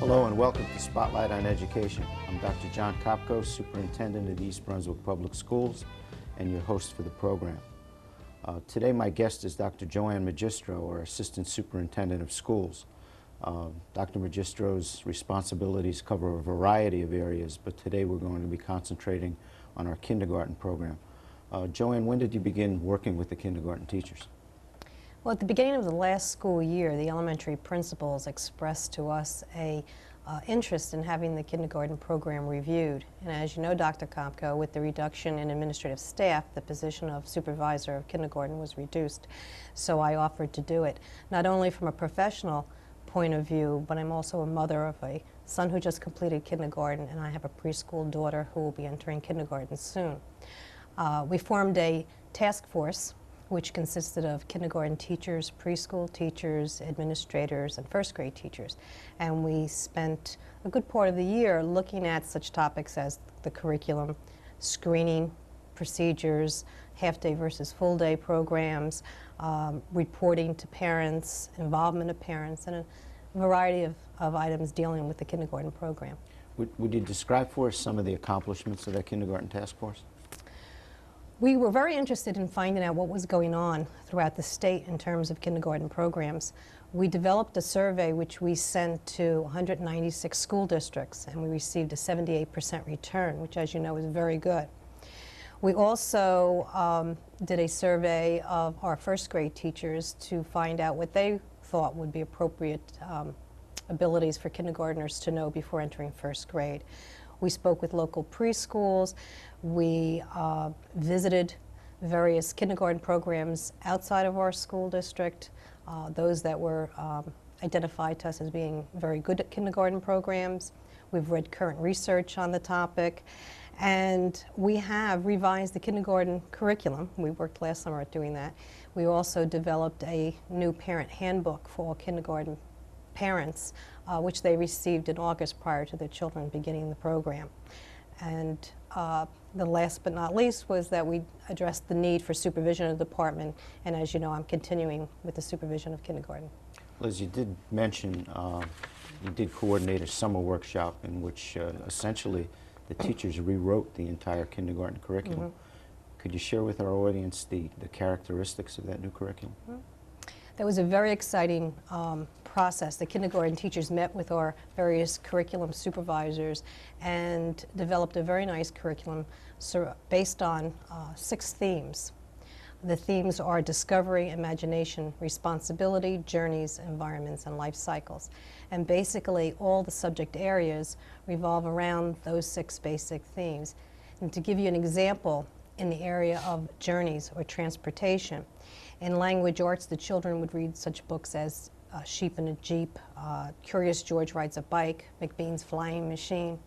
Hello and welcome to Spotlight on Education. I'm Dr. Jon Kopko, Superintendent of East Brunswick Public Schools and your host for the program. Today my guest is Dr. JoAnn Magistro, or Assistant Superintendent of Schools. Dr. Magistro's responsibilities cover a variety of areas, but today we're going to be concentrating on our kindergarten program. JoAnn, when did you begin working with the kindergarten teachers? Well, at the beginning of the last school year, the elementary principals expressed to us a interest in having the kindergarten program reviewed. And as you know, Dr. Kopko, with the reduction in administrative staff, the position of supervisor of kindergarten was reduced. So I offered to do it, not only from a professional point of view, but I'm also a mother of a son who just completed kindergarten, and I have a preschool daughter who will be entering kindergarten soon. We formed a task force which consisted of kindergarten teachers, preschool teachers, administrators, and first grade teachers. And we spent a good part of the year looking at such topics as the curriculum, screening procedures, half-day versus full-day programs, reporting to parents, involvement of parents, and a variety of items dealing with the kindergarten program. Would you describe for us some of the accomplishments of that kindergarten task force? We were very interested in finding out what was going on throughout the state in terms of kindergarten programs. We developed a survey which we sent to 196 school districts, and we received a 78% return, which, as you know, is very good. We also did a survey of our first grade teachers to find out what they thought would be appropriate abilities for kindergartners to know before entering first grade. We spoke with local preschools. We visited various kindergarten programs outside of our school district, those that were identified to us as being very good at kindergarten programs. We've read current research on the topic, and we have revised the kindergarten curriculum. We worked last summer at doing that. We also developed a new parent handbook for all kindergarten parents, which they received in August prior to their children beginning the program. And the last but not least was that we addressed the need for supervision of the department, and as you know, I'm continuing with the supervision of kindergarten. Liz, you did mention you did coordinate a summer workshop in which essentially the teachers rewrote the entire kindergarten curriculum. Mm-hmm. Could you share with our audience the characteristics of that new curriculum? Mm-hmm. That was a very exciting process. The kindergarten teachers met with our various curriculum supervisors and developed a very nice curriculum based on 6 themes. The themes are discovery, imagination, responsibility, journeys, environments, and life cycles. And basically all the subject areas revolve around those 6 basic themes. And to give you an example, in the area of journeys or transportation, in language arts, the children would read such books as Sheep in a Jeep, Curious George Rides a Bike, McBean's Flying Machine.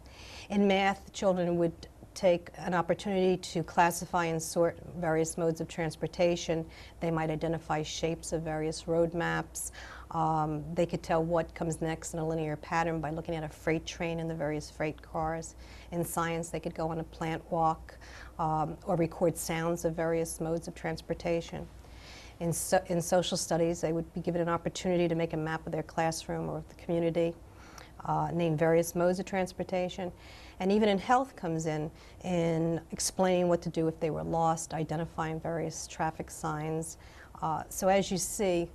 In math, the children would take an opportunity to classify and sort various modes of transportation. They might identify shapes of various road maps. They could tell what comes next in a linear pattern by looking at a freight train and the various freight cars. In science, they could go on a plant walk or record sounds of various modes of transportation. In social studies, they would be given an opportunity to make a map of their classroom or of the community, name various modes of transportation. And even in health comes in explaining what to do if they were lost, identifying various traffic signs. So as you see,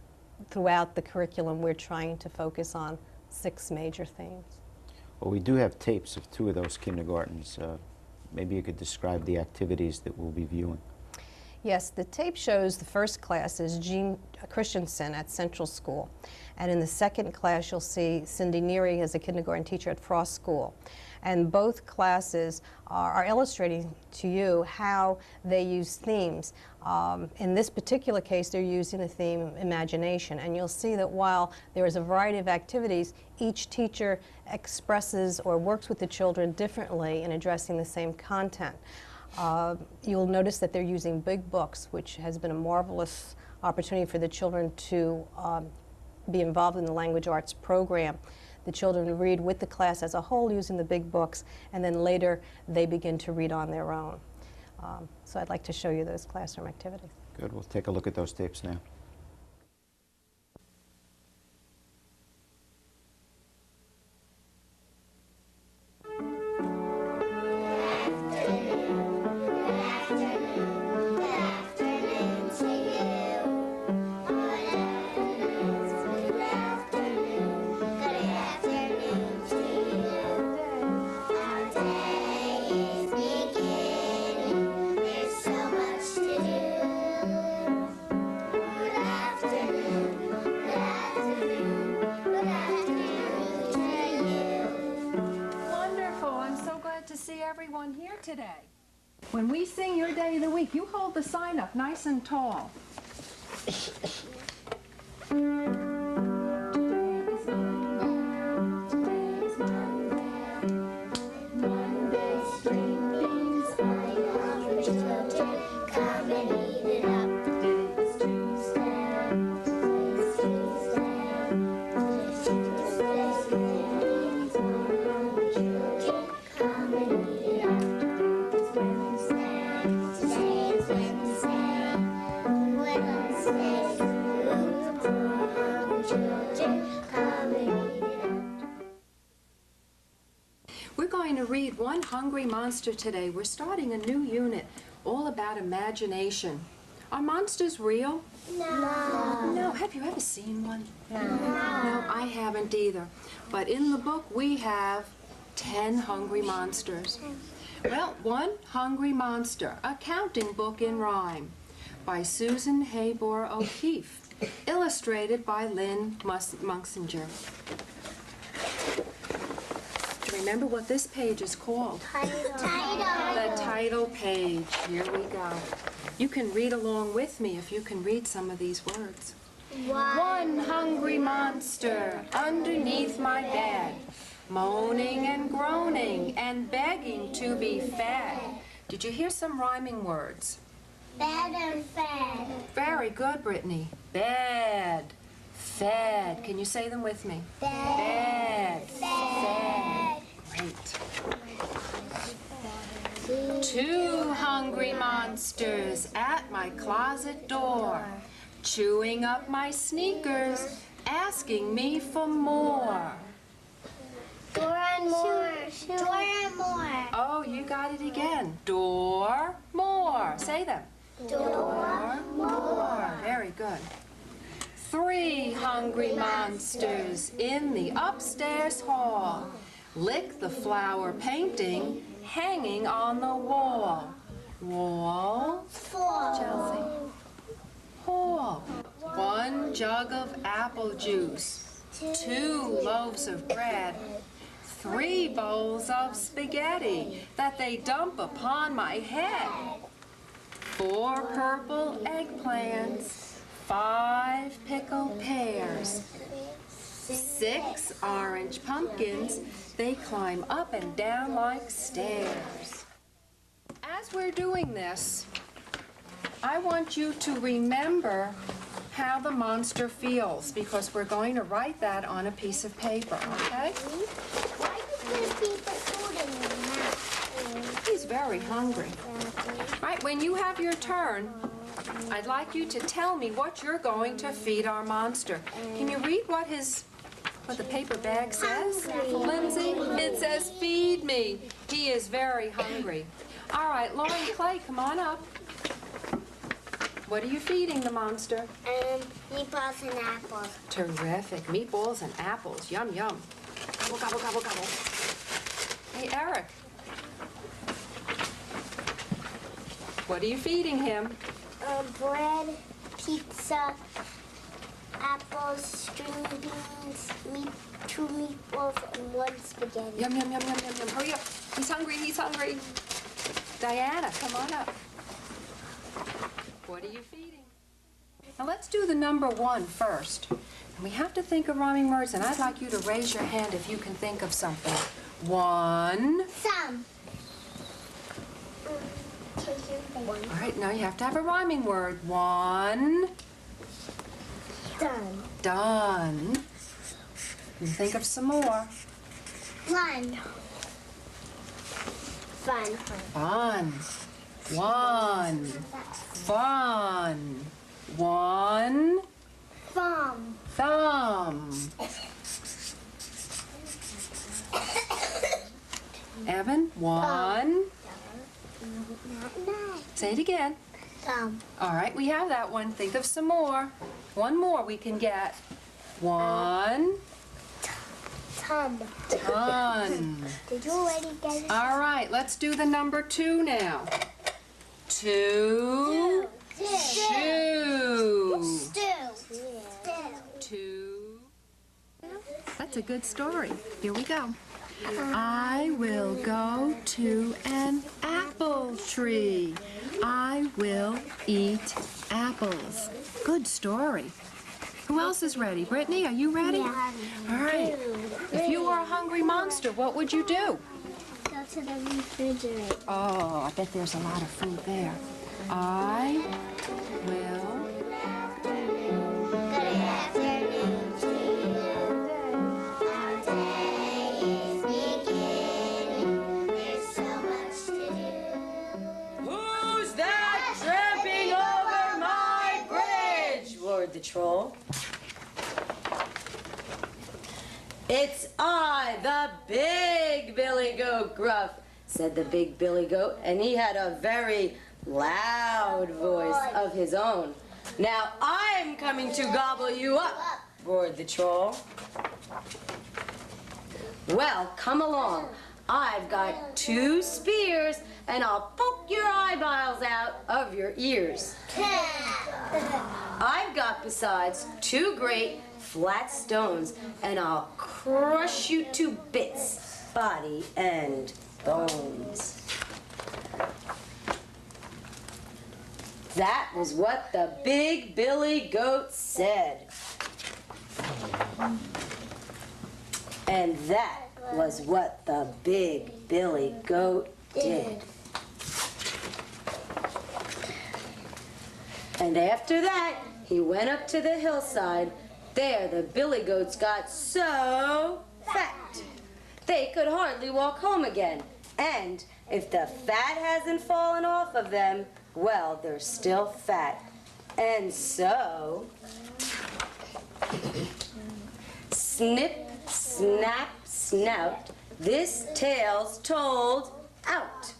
throughout the curriculum, we're trying to focus on 6 major themes. Well, we do have tapes of 2 of those kindergartens. Maybe you could describe the activities that we'll be viewing. Yes, the tape shows the first class is Jean Christensen at Central School. And in the second class, you'll see Cindy Neary as a kindergarten teacher at Frost School. And both classes are illustrating to you how they use themes. In this particular case, they're using the theme imagination. And you'll see that while there is a variety of activities, each teacher expresses or works with the children differently in addressing the same content. You'll notice that they're using big books, which has been a marvelous opportunity for the children to be involved in the language arts program. The children read with the class as a whole using the big books, and then later they begin to read on their own. So I'd like to show you those classroom activities. Good. We'll take a look at those tapes now. on here today. When we sing your day of the week, you hold the sign up nice and tall. We're going to read One Hungry Monster today. We're starting a new unit all about imagination. Are monsters real? No. No. Have you ever seen one? No. No, I haven't either. But in the book we have 10 hungry monsters. Well, One Hungry Monster, a counting book in rhyme by Susan Haybor O'Keefe, illustrated by Lynn Munksinger. Do you remember what this page is called? Title. The title page. Here we go. You can read along with me if you can read some of these words. One hungry monster underneath my bed, moaning and groaning and begging to be fed. Did you hear some rhyming words? Bed and fed. Very good, Brittany. Bed, fed. Can you say them with me? Bed, fed. Great. Two hungry monsters at my closet door, chewing up my sneakers, asking me for more. Door and more. Door and more. Oh, you got it again. Door, more. Say them. Door, more. Very good. Three hungry monsters in the upstairs hall, lick the flower painting hanging on the wall. Wall, Chelsea. Hall. One jug of apple juice, 2 loaves of bread, 3 bowls of spaghetti that they dump upon my head. 4 purple eggplants, 5 pickled pears, 6 orange pumpkins, they climb up and down like stairs. As we're doing this, I want you to remember how the monster feels, because we're going to write that on a piece of paper, okay? Why do you keep the food in your mouth? He's very hungry. Right, when you have your turn, I'd like you to tell me what you're going to feed our monster. Can you read what the paper bag says? Lindsay, it says feed me. He is very hungry. All right, Lauren Clay, come on up. What are you feeding the monster? Meatballs and apples. Terrific. Meatballs and apples. Yum, yum. Gobble, gobble, gobble, gobble. Hey, Eric. What are you feeding him? Bread, pizza, apples, string beans, 2 meatballs, and 1 spaghetti. Yum, yum, yum, yum, yum, yum. Hurry up. He's hungry, he's hungry. Diana, come on up. What are you feeding? Now let's do the number 1 first. And we have to think of rhyming words, and I'd like you to raise your hand if you can think of something. 1. Some. All right, now you have to have a rhyming word. 1. Done. Done. You think of some more. 1. Fun. Fun. 1. Fun. 1. Thumb. Thumb. Evan, 1. Say it again. Thumb. All right, we have that one. Think of some more. One more we can get. 1. Thumb. Ton. Did you already get it? All right, let's do the number 2 now. 2. Shoe. Stew. 2. That's a good story. Here we go. I will go to an tree. I will eat apples. Good story. Who else is ready? Brittany, are you ready? Yeah. All right. If you were a hungry monster, what would you do? Go to the refrigerator. Oh, I bet there's a lot of food there. I will... Good afternoon to you. Our day is beginning. There's so much to do. Who's that tramping over my bridge? Roared the troll. It's I, the big Billy Goat Gruff, said the big Billy Goat, and he had a very loud voice of his own. Now I'm coming to gobble you up, roared the troll. Well, come along. I've got 2 spears, and I'll poke your eyeballs out of your ears. I've got besides 2 great flat stones, and I'll crush you to bits, body and bones. That was what the big Billy Goat said. And that was what the big Billy Goat did. And after that, he went up to the hillside. There, the Billy Goats got so fat, they could hardly walk home again. And if the fat hasn't fallen off of them, well, they're still fat. And so, snip, snap, snout, this tale's told out.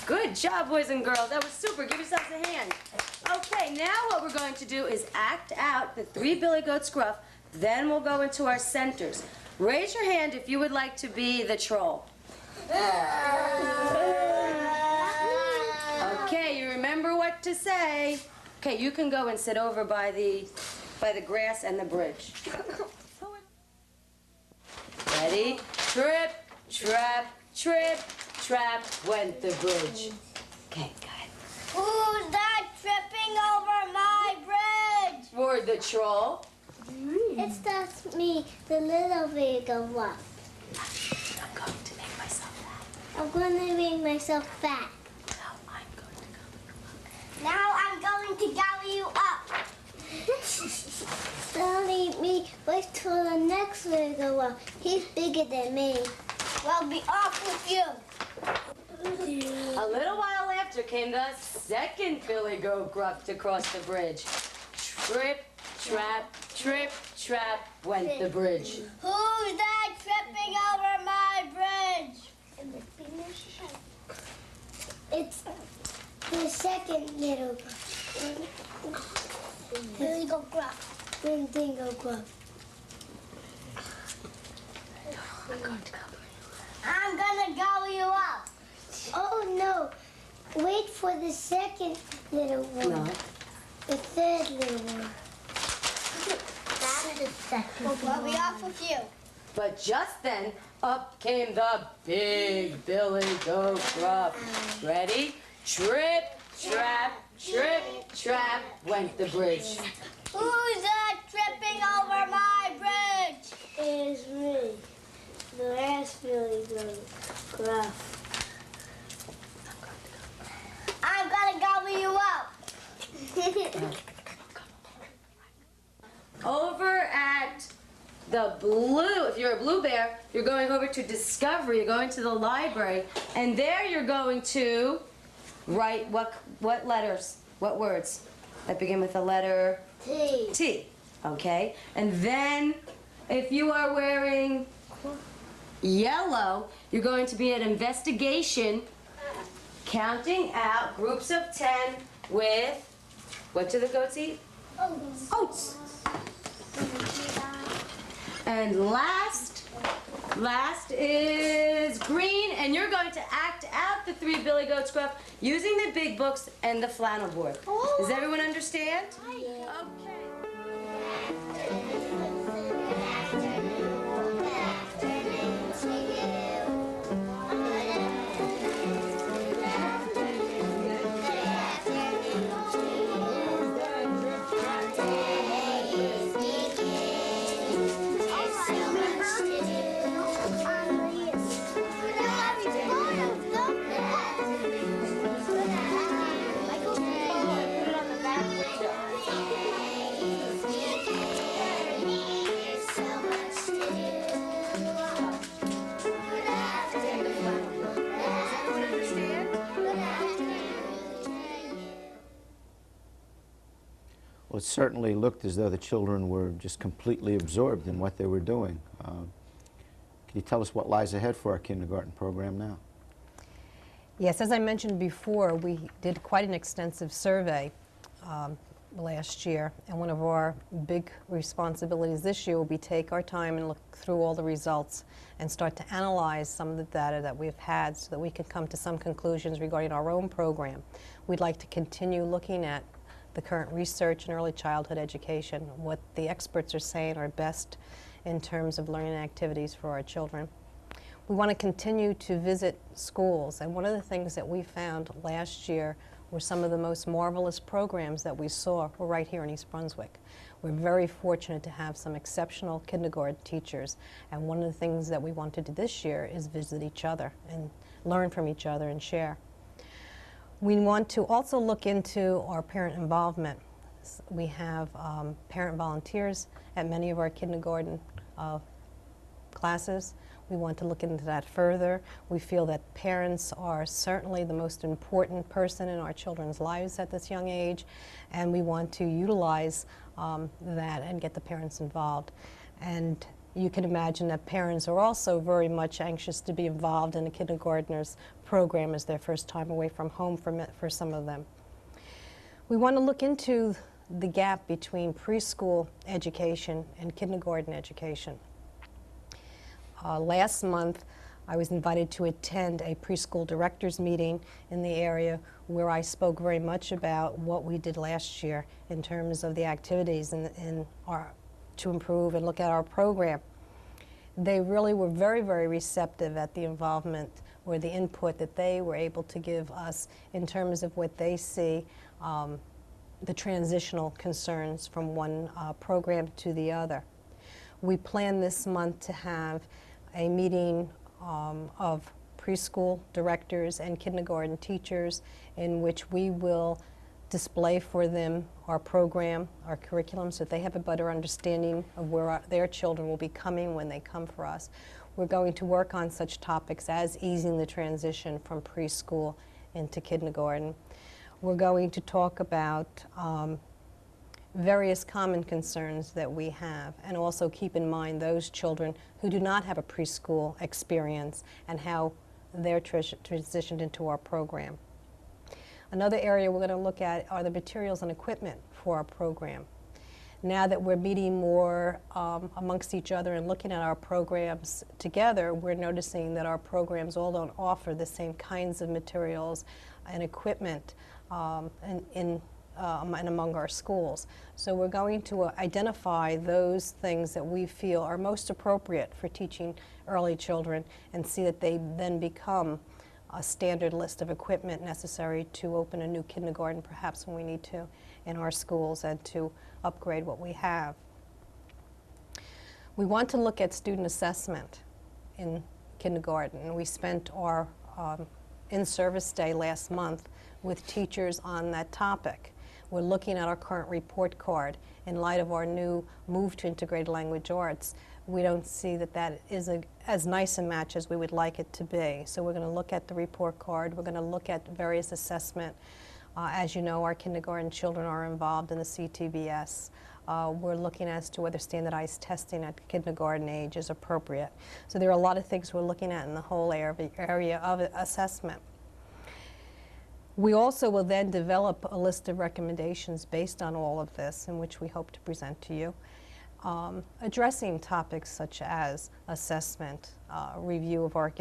Good job, boys and girls. That was super. Give yourselves a hand. Okay, now what we're going to do is act out the 3 Billy Goats Gruff. Then we'll go into our centers. Raise your hand if you would like to be the troll. Okay, you remember what to say. Okay, you can go and sit over by the grass and the bridge. Ready? Trip, trap, trip, trap, went the bridge. Okay, go ahead. Who's that tripping over my bridge? Roared the troll. It's just me, the little big of what? I'm going to make myself fat. I'm going to make myself fat. Now I'm going to Now I'm going to gobble you up. Don't eat me. Wait till the next little one. He's bigger than me. Well, be off with you. A little while after came the 2nd Billy Goat Gruff to cross the bridge. Trip, trap, went the bridge. Who's that tripping over my bridge? It's the 2nd little gruff. Billy Goat Gruff. Billy Goat Gruff. I'm gonna gobble you up. Oh no! Wait for the 2nd little one. No. The 3rd little one. That's the 2nd. We'll be off with you. But just then, up came the big Billy Goat Gruff. Ready? Trip, trap, went the bridge. Who's that tripping over my bridge? It's me, the last Billy Goat Gruff. I'm gonna gobble you up. Over at the blue, if you're a blue bear, you're going over to Discovery, you're going to the library, and there you're going to write what letters, what words that begin with the letter T. T, okay? And then if you are wearing yellow, you're going to be at investigation, counting out groups of 10 with, what do the goats eat? Oats. And last is green, and you're going to act out the 3 Billy Goats Gruff using the big books and the flannel board. Does everyone understand? Okay. Well, it certainly looked as though the children were just completely absorbed in what they were doing. Can you tell us what lies ahead for our kindergarten program now? Yes, as I mentioned before, we did quite an extensive survey last year, and one of our big responsibilities this year will be take our time and look through all the results and start to analyze some of the data that we've had so that we can come to some conclusions regarding our own program. We'd like to continue looking at the current research in early childhood education, what the experts are saying are best in terms of learning activities for our children. We want to continue to visit schools, and one of the things that we found last year were some of the most marvelous programs that we saw were right here in East Brunswick. We're very fortunate to have some exceptional kindergarten teachers, and one of the things that we want to do this year is visit each other and learn from each other and share. We want to also look into our parent involvement. We have parent volunteers at many of our kindergarten classes. We want to look into that further. We feel that parents are certainly the most important person in our children's lives at this young age, and we want to utilize that and get the parents involved. And you can imagine that parents are also very much anxious to be involved in a kindergartner's program as their first time away from home for some of them. We want to look into the gap between preschool education and kindergarten education. Last month, I was invited to attend a preschool directors meeting in the area where I spoke very much about what we did last year in terms of the activities to improve and look at our program. They really were very, very receptive at the involvement or the input that they were able to give us in terms of what they see the transitional concerns from one program to the other. We plan this month to have a meeting of preschool directors and kindergarten teachers in which we will display for them our program, our curriculum, so that they have a better understanding of where their children will be coming when they come for us. We're going to work on such topics as easing the transition from preschool into kindergarten. We're going to talk about various common concerns that we have, and also keep in mind those children who do not have a preschool experience and how they're transitioned into our program. Another area we're going to look at are the materials and equipment for our program. Now that we're meeting more amongst each other and looking at our programs together, we're noticing that our programs all don't offer the same kinds of materials and equipment and among our schools. So we're going to identify those things that we feel are most appropriate for teaching early children and see that they then become a standard list of equipment necessary to open a new kindergarten, perhaps when we need to, in our schools, and to upgrade what we have. We want to look at student assessment in kindergarten. We spent our in-service day last month with teachers on that topic. We're looking at our current report card. In light of our new move to integrated language arts, we don't see that that is as nice a match as we would like it to be. So we're going to look at the report card. We're going to look at various assessment. As you know, our kindergarten children are involved in the CTVS. We're looking as to whether standardized testing at kindergarten age is appropriate. So there are a lot of things we're looking at in the whole area of assessment. We also will then develop a list of recommendations based on all of this, in which we hope to present to you, addressing topics such as assessment, review of our,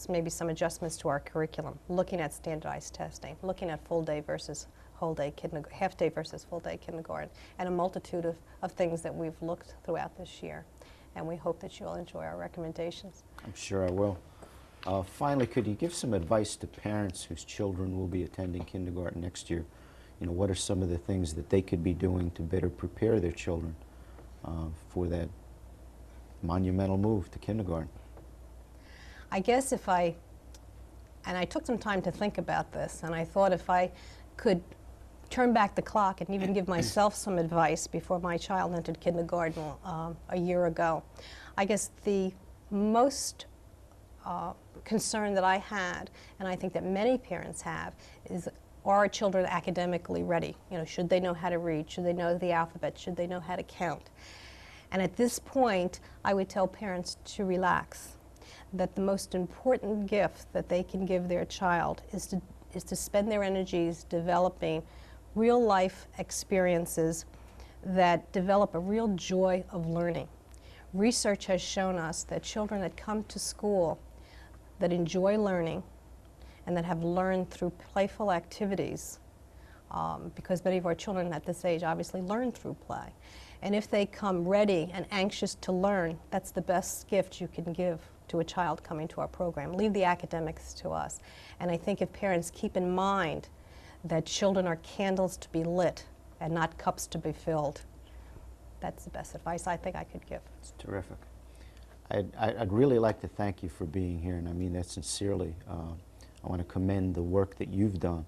maybe some adjustments to our curriculum, looking at standardized testing, looking at full day versus whole day half day versus full day kindergarten, and a multitude of things that we've looked throughout this year. And we hope that you'll enjoy our recommendations. I'm sure I will. Finally, could you give some advice to parents whose children will be attending kindergarten next year? What are some of the things that they could be doing to better prepare their children for that monumental move to kindergarten? I guess and I took some time to think about this, and I thought if I could turn back the clock and even give myself some advice before my child entered kindergarten a year ago. I guess the most concern that I had, and I think that many parents have, is are our children academically ready? You know, should they know how to read? Should they know the alphabet? Should they know how to count? And at this point, I would tell parents to relax, that the most important gift that they can give their child is to spend their energies developing real life experiences that develop a real joy of learning. Research has shown us that children that come to school that enjoy learning and that have learned through playful activities, because many of our children at this age obviously learn through play. And if they come ready and anxious to learn, that's the best gift you can give to a child coming to our program. Leave the academics to us. And I think if parents keep in mind that children are candles to be lit and not cups to be filled, that's the best advice I think I could give. It's terrific. I'd really like to thank you for being here, and I mean that sincerely. I want to commend the work that you've done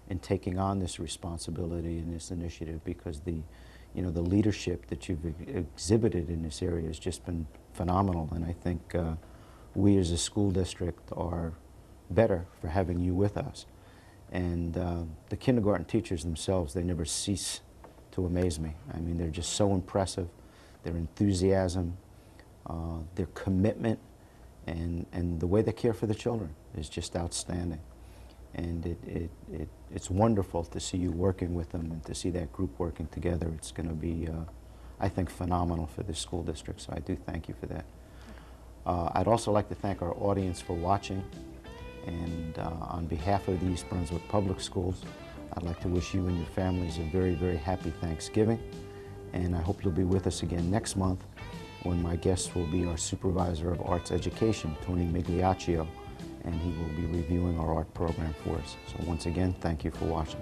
in taking on this responsibility and this initiative, because the leadership that you've exhibited in this area has just been phenomenal, and I think we as a school district are better for having you with us. And the kindergarten teachers themselves, they never cease to amaze me. I mean, they're just so impressive. Their enthusiasm, their commitment, and the way they care for the children is just outstanding. And it's wonderful to see you working with them and to see that group working together. It's going to be, I think, phenomenal for this school district, so I do thank you for that. I'd also like to thank our audience for watching, and on behalf of the East Brunswick Public Schools, I'd like to wish you and your families a very, very happy Thanksgiving, and I hope you'll be with us again next month when my guest will be our Supervisor of Arts Education, Tony Migliaccio, and he will be reviewing our art program for us. So once again, thank you for watching.